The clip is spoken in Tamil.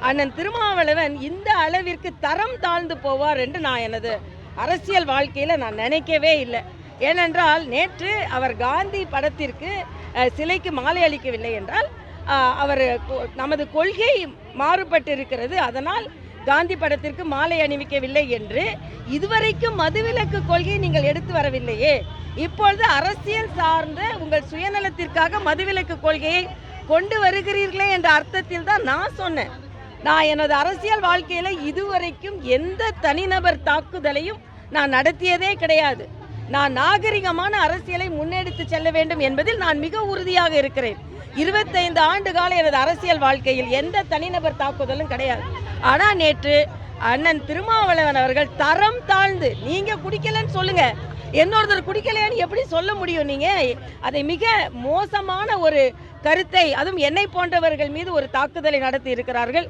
அண்ணன் திருமாவளவன் இந்த அளவிற்கு தரம் தாழ்ந்து போவார் என்று நான் எனது அரசியல் வாழ்க்கையில் நான் நினைக்கவே இல்லை. ஏனென்றால் நேற்று அவர் காந்தி படத்திற்கு சிலைக்கு மாலை அளிக்கவில்லை என்றால் அவர் நமது கொள்கை மாறுபட்டு இருக்கிறது, அதனால் காந்தி படத்திற்கு மாலை அணிவிக்கவில்லை என்று இதுவரைக்கும் மதுவிலக்கு கொள்கையை நீங்கள் எடுத்து வரவில்லையே. இப்பொழுது அரசியல் சார்ந்த உங்கள் சுயநலத்திற்காக மதுவிலக்கு கொள்கையை கொண்டு வருகிறீர்களே என்ற அர்த்தத்தில் தான் நான் சொன்னேன். நான் எனது அரசியல் வாழ்க்கையில் இதுவரைக்கும் எந்த தனிநபர் தாக்குதலையும் நான் நடத்தியதே கிடையாது. நான் நாகரிகமான அரசியலை முன்னெடுத்து செல்ல வேண்டும் என்பதில் நான் மிக உறுதியாக இருக்கிறேன். 25 ஆண்டு கால எனது அரசியல் வாழ்க்கையில் எந்த தனிநபர் தாக்குதலும் கிடையாது. ஆனால் நேற்று அண்ணன் திருமாவளவன் அவர்கள் தரம் தாழ்ந்து, நீங்க குடிக்கலன்னு சொல்லுங்க, இன்னொருத்தர் குடிக்கலையான்னு எப்படி சொல்ல முடியும்? நீங்க அதை மிக மோசமான ஒரு கருத்தை, அதுவும் என்னை போன்றவர்கள் மீது ஒரு தாக்குதலை நடத்தி இருக்கிறார்கள்.